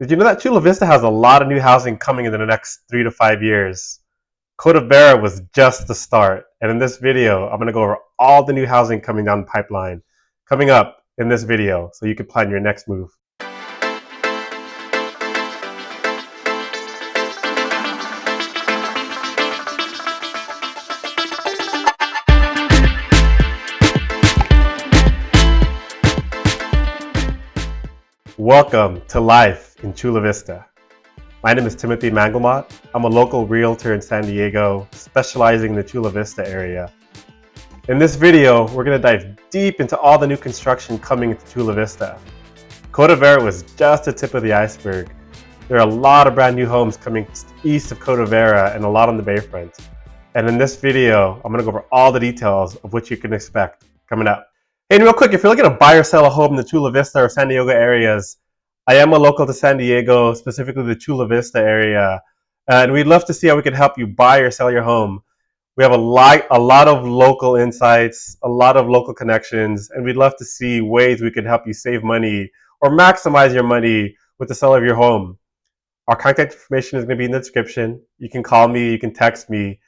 Did you know that Chula Vista has a lot of new housing coming in the next 3 to 5 years? Cota Vera was just the start. And in this video, I'm going to go over all the new housing coming down the pipeline, coming up in this video, so you can plan your next move. Welcome to life in Chula Vista. My name is Timothy Manglicmot. I'm a local realtor in San Diego, specializing in the Chula Vista area. In this video, we're going to dive deep into all the new construction coming into Chula Vista. Cota Vera was just the tip of the iceberg. There are a lot of brand new homes coming east of Cota Vera and a lot on the bayfront. And in this video, I'm going to go over all the details of what you can expect coming up. Hey, and real quick, if you're looking to buy or sell a home in the Chula Vista or San Diego areas, I am a local to San Diego, specifically the Chula Vista area, and we'd love to see how we can help you buy or sell your home. We have a lot of local insights, a lot of local connections, and we'd love to see ways we can help you save money or maximize your money with the sale of your home. Our contact information is going to be in the description. You can call me, you can text me,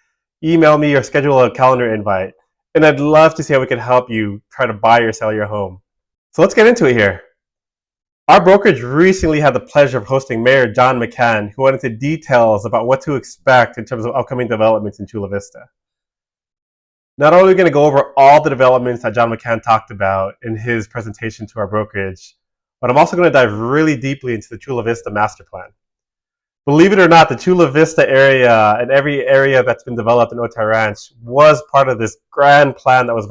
email me, or schedule a calendar invite. And I'd love to see how we can help you try to buy or sell your home. So let's get into it here. Our brokerage recently had the pleasure of hosting Mayor John McCann, who went into details about what to expect in terms of upcoming developments in Chula Vista. Not only are we going to go over all the developments that John McCann talked about in his presentation to our brokerage, but I'm also going to dive really deeply into the Chula Vista master plan. Believe it or not, the Chula Vista area and every area that's been developed in Otay Ranch was part of this grand plan that was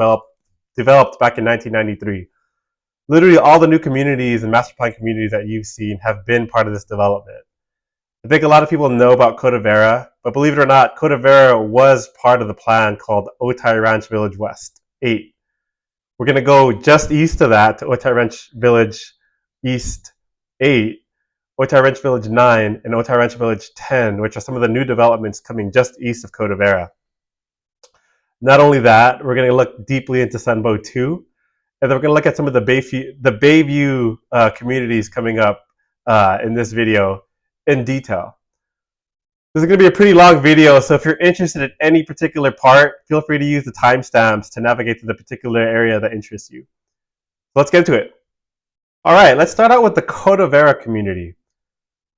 developed back in 1993. Literally all the new communities and master plan communities that you've seen have been part of this development. I think a lot of people know about Cota Vera, but believe it or not, Cota Vera was part of the plan called Otay Ranch Village West 8. We're going to go just east of that to Otay Ranch Village East 8, Otay Ranch Village 9, and Otay Ranch Village 10, which are some of the new developments coming just east of Cota Vera. Not only that, we're going to look deeply into Sunbow II, and then we're going to look at some of the Bayview communities coming up in this video in detail. This is going to be a pretty long video, so if you're interested in any particular part, feel free to use the timestamps to navigate to the particular area that interests you. So let's get into it. All right, let's start out with the Cota Vera community.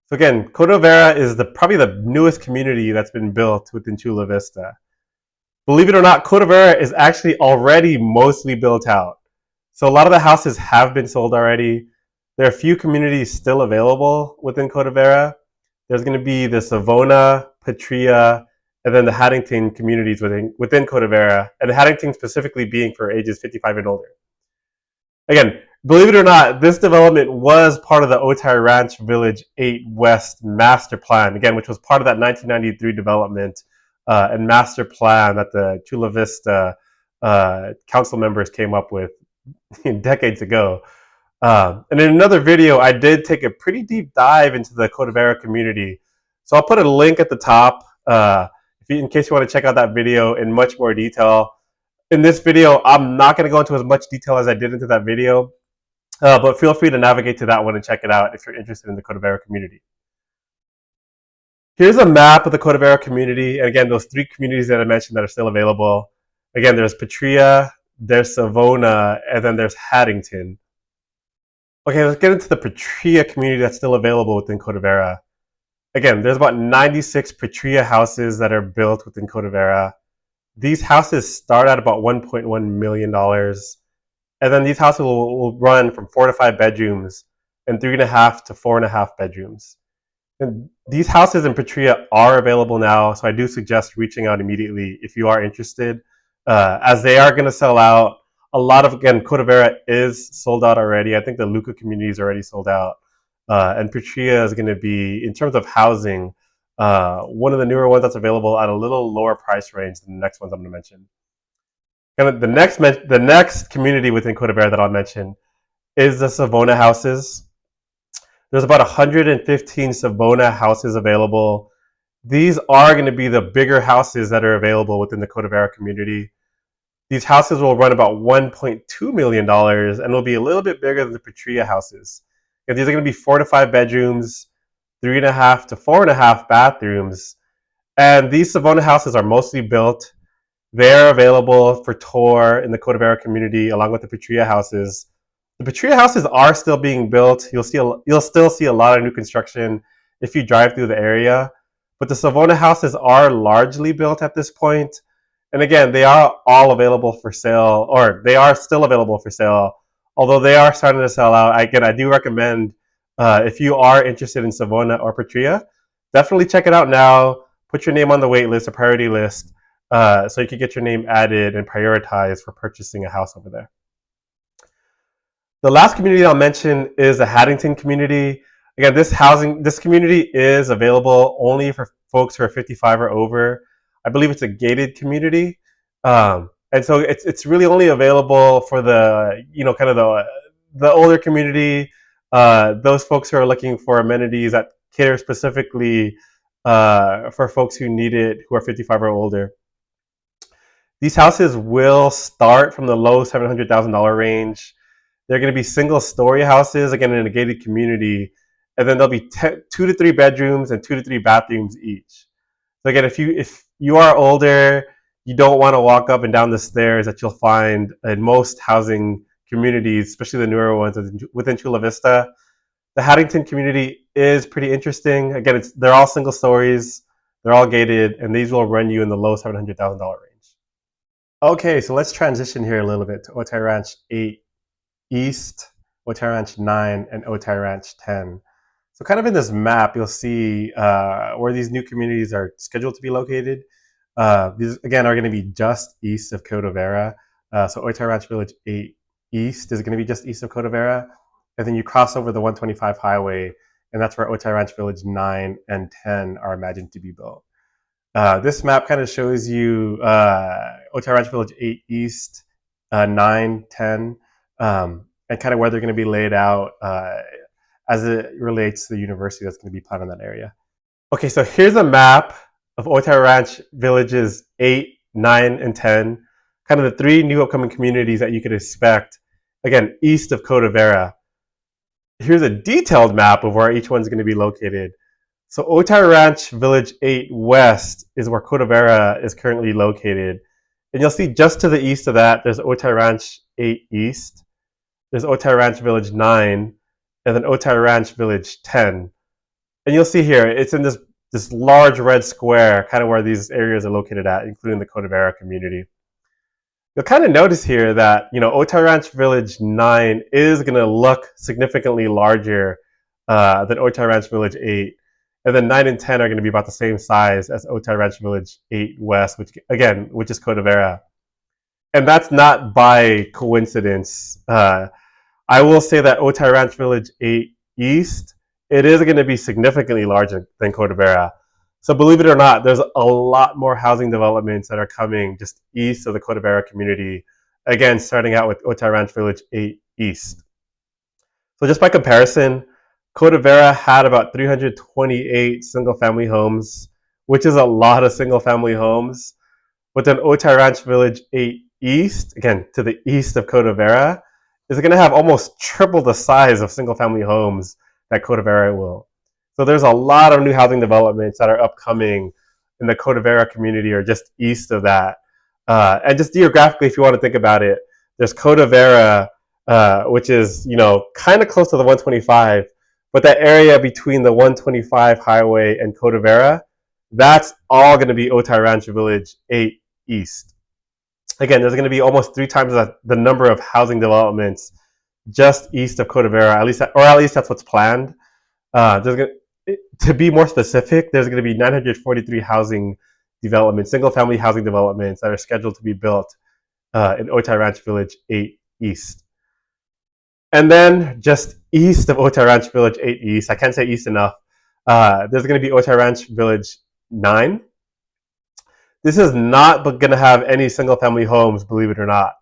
So again, Cota Vera is probably the newest community that's been built within Chula Vista. Believe it or not, Cota Vera is actually already mostly built out. So a lot of the houses have been sold already. There are a few communities still available within Cota Vera. There's going to be the Savona, Petria, and then the Haddington communities within Cota Vera, and the Haddington specifically being for ages 55 and older. Again, believe it or not, this development was part of the Otay Ranch Village 8 West master plan, again, which was part of that 1993 development and master plan that the Chula Vista council members came up with decades ago. And in another video, I did take a pretty deep dive into the Cota Vera community. So I'll put a link at the top in case you want to check out that video in much more detail. In this video, I'm not going to go into as much detail as I did into that video, but feel free to navigate to that one and check it out if you're interested in the Cota Vera community. Here's a map of the Cota Vera community. And again, those three communities that I mentioned that are still available. Again, there's Petria, there's Savona, and then there's Haddington. Okay, let's get into the Petria community that's still available within Cota Vera. Again, there's about 96 Petria houses that are built within Cota Vera. These houses start at about $1.1 million. And then these houses will run from 4 to 5 bedrooms and 3.5 to 4.5 bedrooms. And these houses in Petria are available now, so I do suggest reaching out immediately if you are interested, as they are going to sell out. A lot of, again, Cota Vera is sold out already. I think the Luca community is already sold out. And Petria is going to be, in terms of housing, one of the newer ones that's available at a little lower price range than the next ones I'm going to mention. And the next community within Cota Vera that I'll mention is the Savona houses. There's about 115 Savona houses available. These are going to be the bigger houses that are available within the Cota Vera community. These houses will run about $1.2 million and will be a little bit bigger than the Petria houses. And these are going to be 4 to 5 bedrooms 3.5 to 4.5 bathrooms. And these Savona houses are mostly built. They're available for tour in the Cota Vera community, along with the Petria houses. The Petria houses are still being built. You'll still see a lot of new construction if you drive through the area. But the Savona houses are largely built at this point. And again, they are all available for sale, or they are still available for sale, although they are starting to sell out. Again, I do recommend if you are interested in Savona or Petria, definitely check it out now. Put your name on the wait list, a priority list, so you can get your name added and prioritized for purchasing a house over there. The last community I'll mention is the Haddington community. Again, this community is available only for folks who are 55 or over. I believe it's a gated community, and so it's really only available for the kind of the older community, those folks who are looking for amenities that cater specifically for folks who need it, who are 55 or older. These houses will start from the low $700,000 range. They're going to be single-story houses, again, in a gated community, and then there'll be 2 to 3 bedrooms and 2 to 3 bathrooms each. So again, if you are older, you don't want to walk up and down the stairs that you'll find in most housing communities, especially the newer ones within Chula Vista. The Haddington community is pretty interesting. Again, they're all single stories, they're all gated, and these will run you in the low $700,000 range. Okay, so let's transition here a little bit to Otay Ranch 8 East, Otay Ranch 9, and Otay Ranch 10. So kind of in this map, you'll see where these new communities are scheduled to be located. These, again, are going to be just east of Cota Vera. So Otay Ranch Village 8 East is going to be just east of Cota Vera. And then you cross over the 125 highway, and that's where Otay Ranch Village 9 and 10 are imagined to be built. This map kind of shows you Otay Ranch Village 8 East, 9, 10, and kind of where they're going to be laid out as it relates to the university that's going to be planned in that area. Okay, so here's a map of Otay Ranch Villages 8, 9, and 10, kind of the 3 new upcoming communities that you could expect, again, east of Cota Vera. Here's a detailed map of where each one's going to be located. So Otay Ranch Village 8 West is where Cota Vera is currently located. And you'll see just to the east of that, there's Otay Ranch 8 East, there's Otay Ranch Village 9, and then Otay Ranch Village 10. And you'll see here, it's in this large red square, kind of where these areas are located at, including the Cota Vera community. You'll kind of notice here that, Otay Ranch Village 9 is going to look significantly larger than Otay Ranch Village 8. And then 9 and 10 are going to be about the same size as Otay Ranch Village 8 West, which is Cota Vera. And that's not by coincidence. I will say that Otay Ranch Village 8 East, it is going to be significantly larger than Cota Vera. So believe it or not, there's a lot more housing developments that are coming just east of the Cota Vera community. Again, starting out with Otay Ranch Village 8 East. So just by comparison, Cota Vera had about 328 single-family homes, which is a lot of single-family homes. But then Otay Ranch Village 8 East, again, to the east of Cota Vera, is going to have almost triple the size of single-family homes that Cota Vera will. So there's a lot of new housing developments that are upcoming in the Cota Vera community or just east of that. And just geographically, if you want to think about it, there's Cota Vera, which is, kind of close to the 125, but that area between the 125 highway and Cota Vera, that's all going to be Otay Ranch Village 8 East. Again, there's going to be almost 3 times the number of housing developments just east of Cota Vera, at least that's what's planned. To be more specific, there's going to be 943 housing developments, single-family housing developments that are scheduled to be built in Otay Ranch Village 8 East. And then just east of Otay Ranch Village 8 East, I can't say east enough, there's going to be Otay Ranch Village 9. This is not going to have any single-family homes, believe it or not.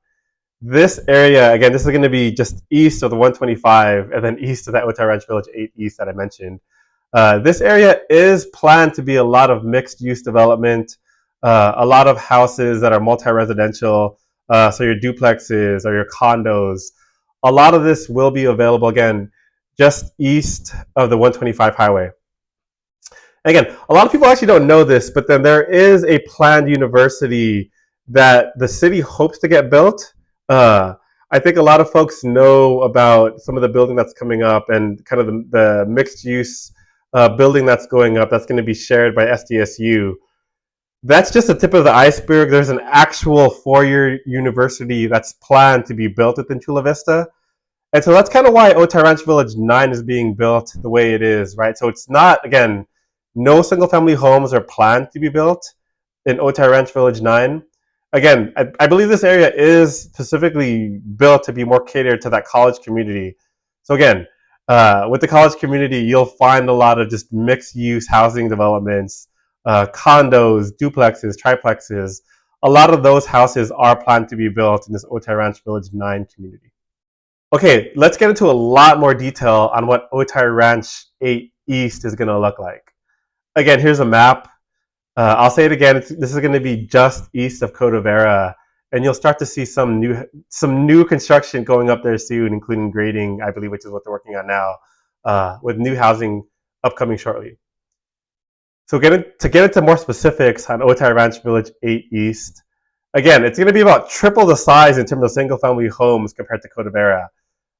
This area, again, this is going to be just east of the 125 and then east of that Otay Ranch Village 8 East that I mentioned. This area is planned to be a lot of mixed-use development, a lot of houses that are multi-residential, so your duplexes or your condos. A lot of this will be available, again, just east of the 125 highway. Again, a lot of people actually don't know this, but then there is a planned university that the city hopes to get built. Uh, I think a lot of folks know about some of the building that's coming up and kind of the mixed use building that's going up that's going to be shared by SDSU. That's just the tip of the iceberg. There's an actual four-year university that's planned to be built within Chula Vista. And so that's kind of why Otay Ranch Village 9 is being built the way it is, right? So it's not, again, no single family homes are planned to be built in Otay Ranch Village 9. Again, I believe this area is specifically built to be more catered to that college community. So again, with the college community, you'll find a lot of just mixed use housing developments, condos, duplexes, triplexes. A lot of those houses are planned to be built in this Otay Ranch Village 9 community. Okay, let's get into a lot more detail on what Otay Ranch 8 East is going to look like. Again, here's a map. I'll say it again. This is going to be just east of Cota Vera, and you'll start to see some new construction going up there soon, including grading, I believe, which is what they're working on now, with new housing upcoming shortly. So to get into more specifics on Otay Ranch Village 8 East, again, it's going to be about triple the size in terms of single-family homes compared to Cota Vera.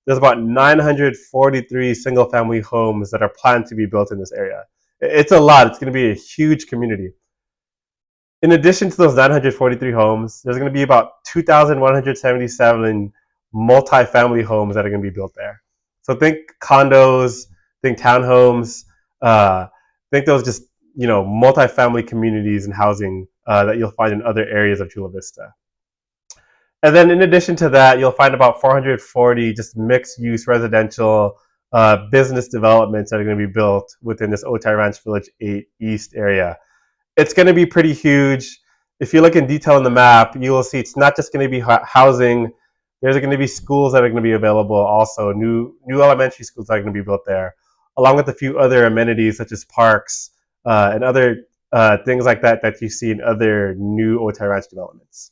There's about 943 single-family homes that are planned to be built in this area. It's a lot. It's going to be a huge community. In addition to those 943 homes, there's going to be about 2,177 multi-family homes that are going to be built there. So think condos, think townhomes, think those just multi-family communities and housing that you'll find in other areas of Chula Vista. And then in addition to that, you'll find about 440 just mixed-use residential business developments that are going to be built within this Otay Ranch Village 8 East area. It's going to be pretty huge. If you look in detail on the map, you will see it's not just going to be housing. There's going to be schools that are going to be available also, new elementary schools that are going to be built there, along with a few other amenities such as parks and other things like that that you see in other new Otay Ranch developments.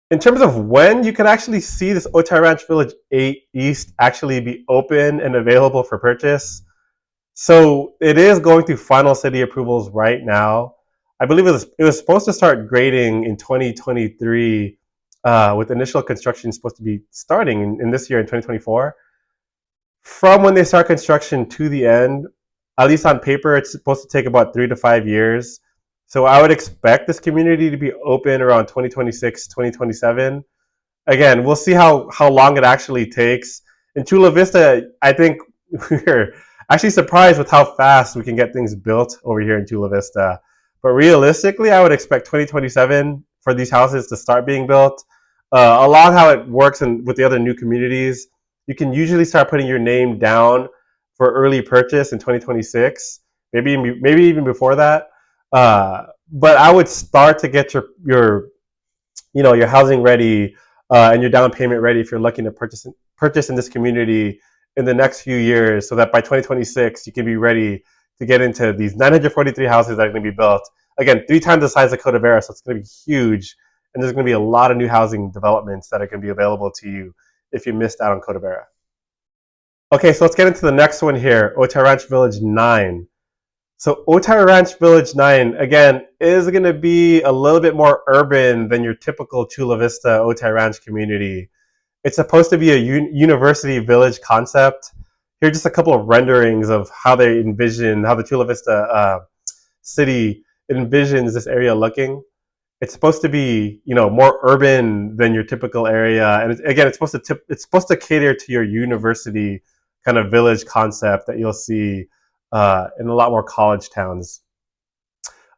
In terms of when you can actually see this Otay Ranch Village 8 East actually be open and available for purchase, so it is going through final city approvals right now. I believe it was supposed to start grading in 2023, with initial construction supposed to be starting in this year in 2024. From when they start construction to the end, at least on paper, it's supposed to take about 3 to 5 years. So I would expect this community to be open around 2026, 2027. Again, we'll see how long it actually takes. In Chula Vista, I think we're actually surprised with how fast we can get things built over here in Chula Vista. But realistically, I would expect 2027 for these houses to start being built. Along how it works with the other new communities, you can usually start putting your name down for early purchase in 2026, maybe even before that. But I would start to get your housing ready and your down payment ready if you're looking to purchase in this community in the next few years, so that by 2026 you can be ready to get into these 943 houses that are going to be built. Again, 3 times the size of Cota Vera, so it's going to be huge, and there's going to be a lot of new housing developments that are going to be available to you if you missed out on Cota Vera. Okay, so let's get into the next one here, Otay Ranch Village 9. So Otay Ranch Village 9, again, is going to be a little bit more urban than your typical Chula Vista Otay Ranch community. It's supposed to be a university village concept. Here are just a couple of renderings of how how the Chula Vista city envisions this area looking. It's supposed to be, more urban than your typical area, and again, it's supposed to cater to your university kind of village concept that you'll see in a lot more college towns.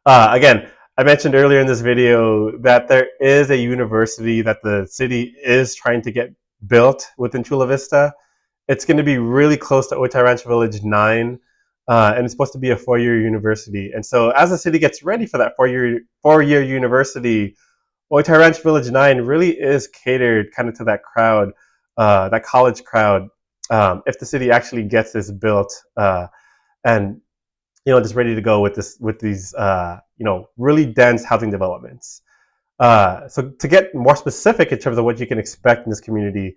Again, I mentioned earlier in this video that there is a university that the city is trying to get built within Chula Vista. It's going to be really close to Otay Ranch Village 9, and it's supposed to be a 4-year university. And so as the city gets ready for that four-year university, Otay Ranch Village 9 really is catered kind of to that crowd, that college crowd, if the city actually gets this built and just ready to go with these really dense housing developments. So to get more specific in terms of what you can expect in this community,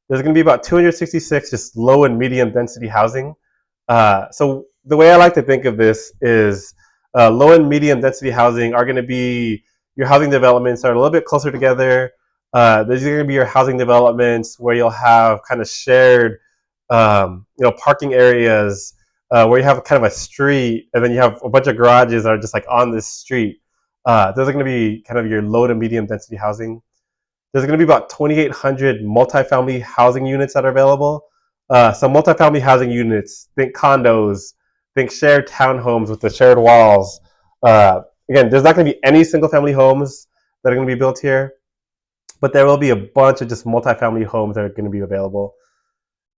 there's going to be about 266 just low and medium density housing. So the way I like to think of this is low and medium density housing are going to be your housing developments are a little bit closer together. There's going to be your housing developments where you'll have kind of shared, parking areas where you have kind of a street, and then you have a bunch of garages that are just like on this street. Those are going to be kind of your low to medium density housing. There's going to be about 2,800 multifamily housing units that are available. So multifamily housing units, think condos, think shared townhomes with the shared walls. Again, there's not going to be any single family homes that are going to be built here, but there will be a bunch of just multifamily homes that are going to be available.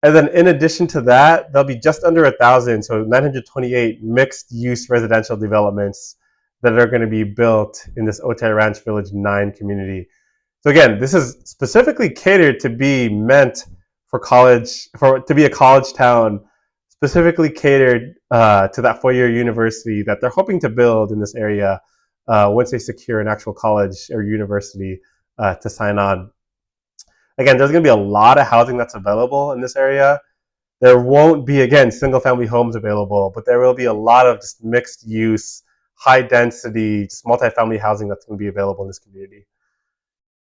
And then in addition to that, there'll be just under 1,000, so 928 mixed use residential developments that are going to be built in this Otay Ranch Village 9 community. So again, this is specifically catered to be meant for college, to be a college town, specifically catered to that four-year university that they're hoping to build in this area once they secure an actual college or university to sign on. Again, there's going to be a lot of housing that's available in this area. There won't be, again, single-family homes available, but there will be a lot of just mixed use, high density, just multifamily housing that's going to be available in this community.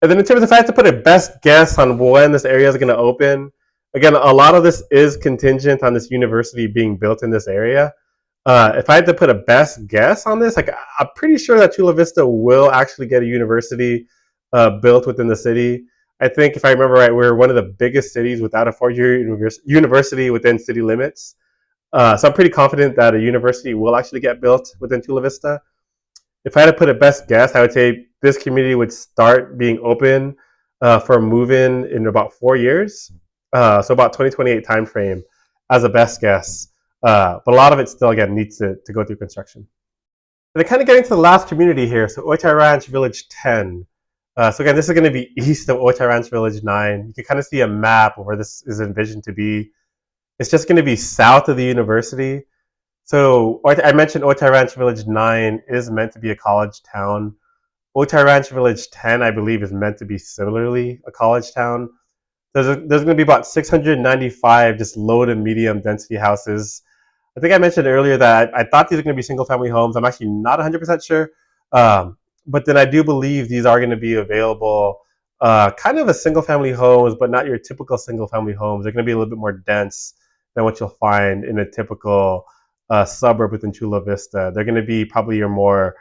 And then in terms of if I had to put a best guess on when this area is going to open, again, a lot of this is contingent on this university being built in this area. If I had to put a best guess on this, like I'm pretty sure that Chula Vista will actually get a university built within the city. I think if I remember right, we're one of the biggest cities without a four-year university within city limits. So I'm pretty confident that a university will actually get built within Chula Vista. If I had to put a best guess, I would say this community would start being open for move-in in about 4 years. So about 2028 timeframe as a best guess. But a lot of it still, again, needs to go through construction. And then kind of getting to the last community here, so Otay Ranch Village 10. So again, this is going to be east of Otay Ranch Village 9. You can kind of see a map of where this is envisioned to be. It's just going to be south of the university. So I mentioned Otay Ranch Village 9 is meant to be a college town. Otay Ranch Village 10, I believe, is meant to be similarly a college town. There's going to be about 695 just low to medium density houses. I think I mentioned earlier that I thought these are going to be single family homes. I'm actually not 100% sure. But then I do believe these are going to be available kind of as single family homes, but not your typical single family homes. They're going to be a little bit more dense than what you'll find in a typical suburb within Chula Vista. They're going to be probably your more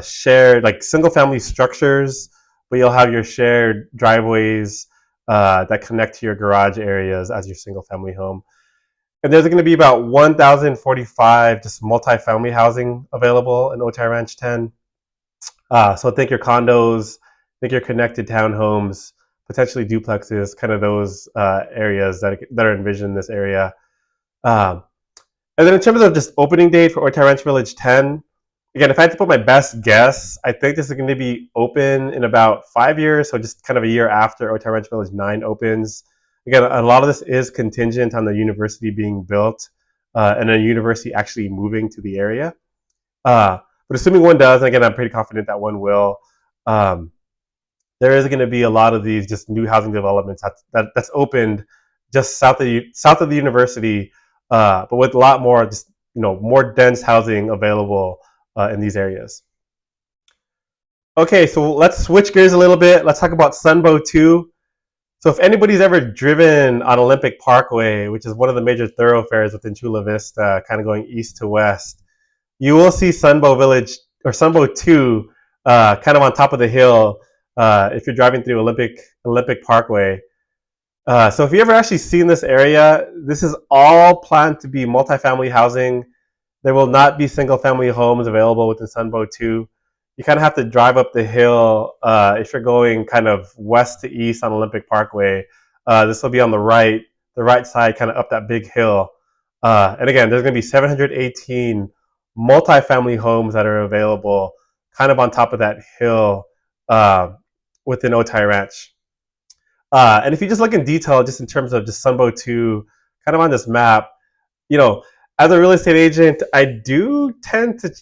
shared, like single family structures, but you'll have your shared driveways that connect to your garage areas as your single family home. And there's going to be about 1,045 just multifamily housing available in Otay Ranch 10. So think your condos, think your connected townhomes, potentially duplexes, kind of those areas that are envisioned in this area. And then in terms of just opening date for Otay Ranch Village 10, again, if I had to put my best guess, I think this is going to be open in about 5 years, so just kind of a year after Otay Ranch Village 9 opens. Again, a lot of this is contingent on the university being built and a university actually moving to the area. But assuming one does, and again, I'm pretty confident that one will, there is going to be a lot of these just new housing developments that's opened just south of the university, but with a lot more just more dense housing available in these areas. Okay, so let's switch gears a little bit. Let's talk about Sunbow II. So if anybody's ever driven on Olympic Parkway, which is one of the major thoroughfares within Chula Vista, kind of going east to west, you will see Sunbow Village or Sunbow II kind of on top of the hill if you're driving through Olympic Parkway. So if you ever actually seen this area, this is all planned to be multifamily housing. There will not be single family homes available within Sunbow II. You kind of have to drive up the hill if you're going kind of west to east on Olympic Parkway. This will be on the right side, kind of up that big hill. And again, there's going to be 718 multifamily homes that are available kind of on top of that hill within Otay Ranch. And if you just look in detail, just in terms of just Sunbow II, kind of on this map, as a real estate agent, I do tend to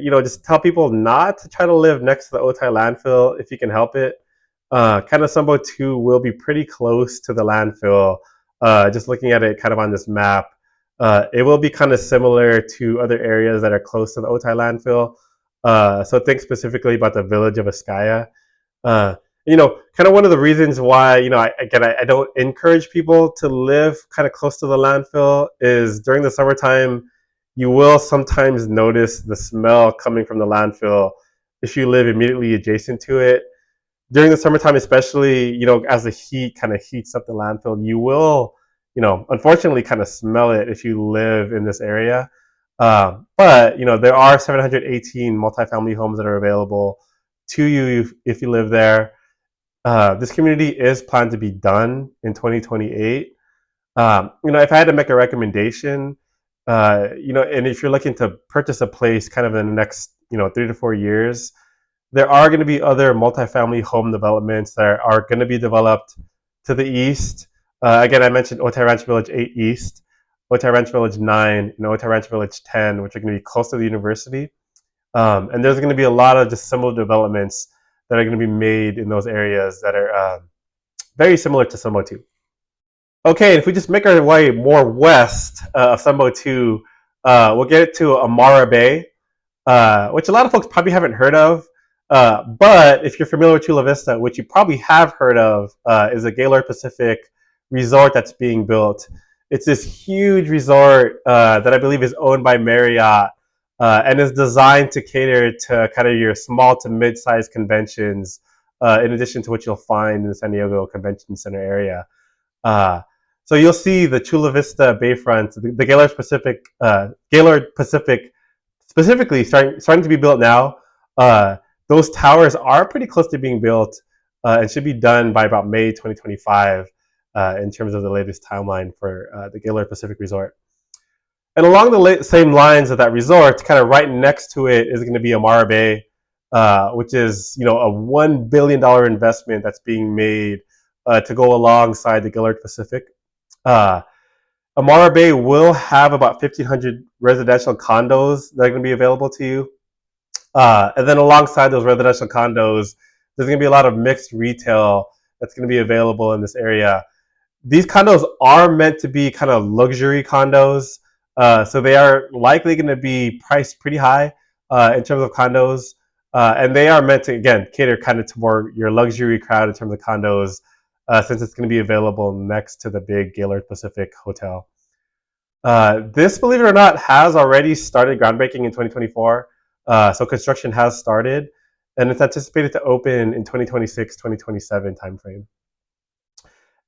just tell people not to try to live next to the Otay landfill if you can help it. Kind of Sunbow II will be pretty close to the landfill. Just looking at it kind of on this map, It will be kind of similar to other areas that are close to the Otay landfill. So think specifically about the village of Askaya. Uh, kind of one of the reasons why, I don't encourage people to live kind of close to the landfill is during the summertime, you will sometimes notice the smell coming from the landfill if you live immediately adjacent to it. During the summertime, especially, as the heat kind of heats up the landfill, you will, unfortunately kind of smell it if you live in this area. But, there are 718 multifamily homes that are available to you if you live there. This community is planned to be done in 2028. If I had to make a recommendation, and if you're looking to purchase a place kind of in the next, 3 to 4 years, there are going to be other multifamily home developments that are going to be developed to the east. Again, I mentioned Otay Ranch Village 8 East, Otay Ranch Village 9, and Otay Ranch Village 10, which are going to be close to the university. And there's going to be a lot of just similar developments that are going to be made in those areas that are very similar to Sunbow II. Okay, if we just make our way more west of Sunbow II, we'll get to Amara Bay, which a lot of folks probably haven't heard of. But if you're familiar with Chula Vista, which you probably have heard of, is a Gaylord Pacific resort that's being built. It's this huge resort that I believe is owned by Marriott and is designed to cater to kind of your small to mid-sized conventions, in addition to what you'll find in the San Diego Convention Center area. So you'll see the Chula Vista Bayfront, the Gaylord Pacific specifically starting to be built now. Those towers are pretty close to being built and should be done by about May 2025 in terms of the latest timeline for the Gaylord Pacific Resort. And along the same lines of that resort, kind of right next to it is going to be Amara Bay, which is a $1 billion investment that's being made to go alongside the Gaylord Pacific. Amara Bay will have about 1,500 residential condos that are going to be available to you. And then alongside those residential condos, there's going to be a lot of mixed retail that's going to be available in this area. These condos are meant to be kind of luxury condos. So they are likely going to be priced pretty high in terms of condos. And they are meant to, again, cater kind of to more your luxury crowd in terms of condos, since it's going to be available next to the big Gaylord Pacific Hotel. This, believe it or not, has already started groundbreaking in 2024. So construction has started, and it's anticipated to open in 2026, 2027 timeframe.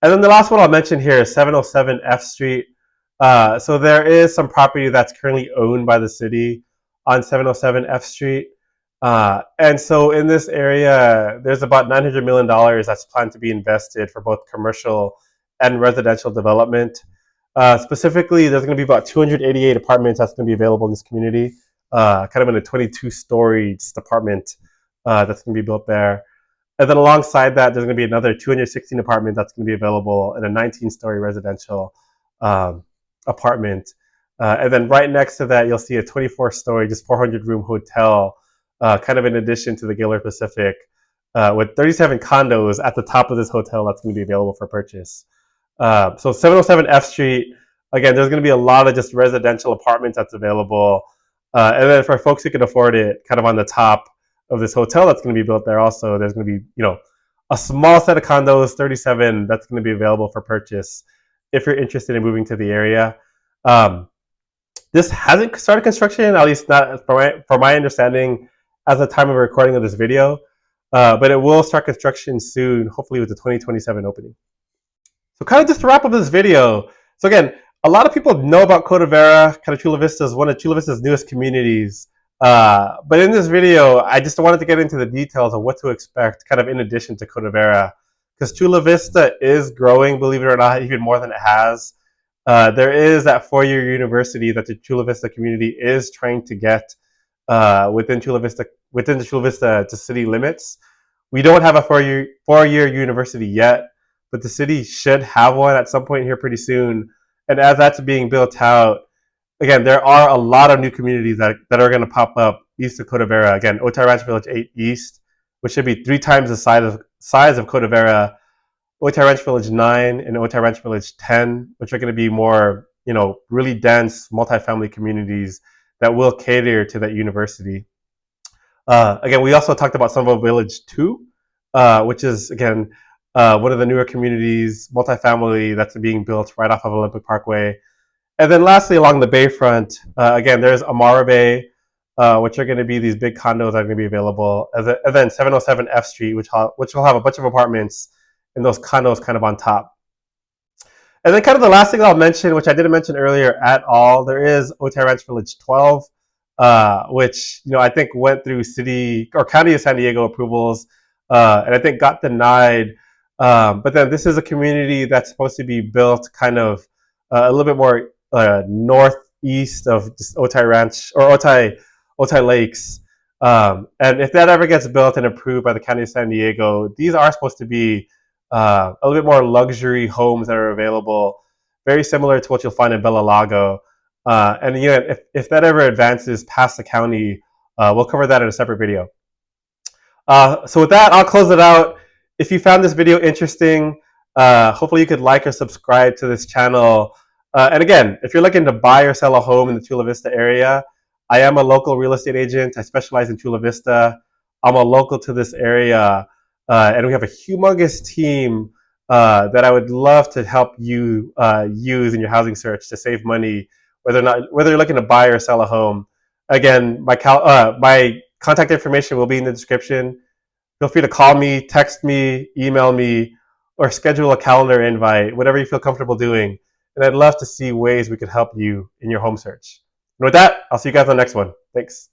And then the last one I'll mention here is 707 F Street. So there is some property that's currently owned by the city on 707 F Street. And so in this area, there's about $900 million that's planned to be invested for both commercial and residential development. Specifically, there's going to be about 288 apartments that's going to be available in this community, kind of in a 22-story apartment that's going to be built there. And then alongside that, there's going to be another 216 apartments that's going to be available in a 19-story residential apartment. And then right next to that, you'll see a 24-story, just 400-room hotel, kind of in addition to the Gaylord Pacific, with 37 condos at the top of this hotel that's going to be available for purchase. So 707 F Street, again, there's going to be a lot of just residential apartments that's available. And then for folks who can afford it, kind of on the top of this hotel that's going to be built there also, there's going to be, a small set of condos, 37, that's going to be available for purchase if you're interested in moving to the area. This hasn't started construction, at least not from my understanding as the time of recording of this video, but it will start construction soon, hopefully with the 2027 opening. So kind of just to wrap up this video, so again, a lot of people know about Cota Vera. Kind of Chula Vista is one of Chula Vista's newest communities. But in this video, I just wanted to get into the details of what to expect kind of in addition to Cota Vera. Because Chula Vista is growing, believe it or not, even more than it has. There is that four-year university that the Chula Vista community is trying to get within the Chula Vista to city limits. We don't have a four-year university yet, but the city should have one at some point here pretty soon. And as that's being built out, again, there are a lot of new communities that are going to pop up east of Cota Vera. Again, Otay Ranch Village 8 East, which should be 3 times the size of Cota Vera, Otay Ranch Village 9 and Otay Ranch Village 10, which are going to be more really dense multifamily communities that will cater to that university. Again, we also talked about Sunbow Village 2, which is, again, one of the newer communities, multifamily, that's being built right off of Olympic Parkway. And then lastly, along the bayfront, again, there's Amara Bay, which are going to be these big condos that are going to be available. And then 707 F Street, which will have a bunch of apartments and those condos kind of on top. And then kind of the last thing I'll mention, which I didn't mention earlier at all, there is Otay Ranch Village 12, which I think went through city or county of San Diego approvals, and I think got denied. But then this is a community that's supposed to be built kind of a little bit more northeast of just Otay Ranch or Otay Lakes. And if that ever gets built and approved by the county of San Diego, these are supposed to be a little bit more luxury homes that are available, very similar to what you'll find in Bella Lago. And if that ever advances past the county, we'll cover that in a separate video. So with that, I'll close it out. If you found this video interesting, hopefully you could like or subscribe to this channel. And again, if you're looking to buy or sell a home in the Chula Vista area, I am a local real estate agent. I specialize in Chula Vista. I'm a local to this area. And we have a humongous team that I would love to help you use in your housing search to save money, whether you're looking to buy or sell a home. Again, my contact information will be in the description. Feel free to call me, text me, email me, or schedule a calendar invite, whatever you feel comfortable doing. And I'd love to see ways we could help you in your home search. And with that, I'll see you guys on the next one. Thanks.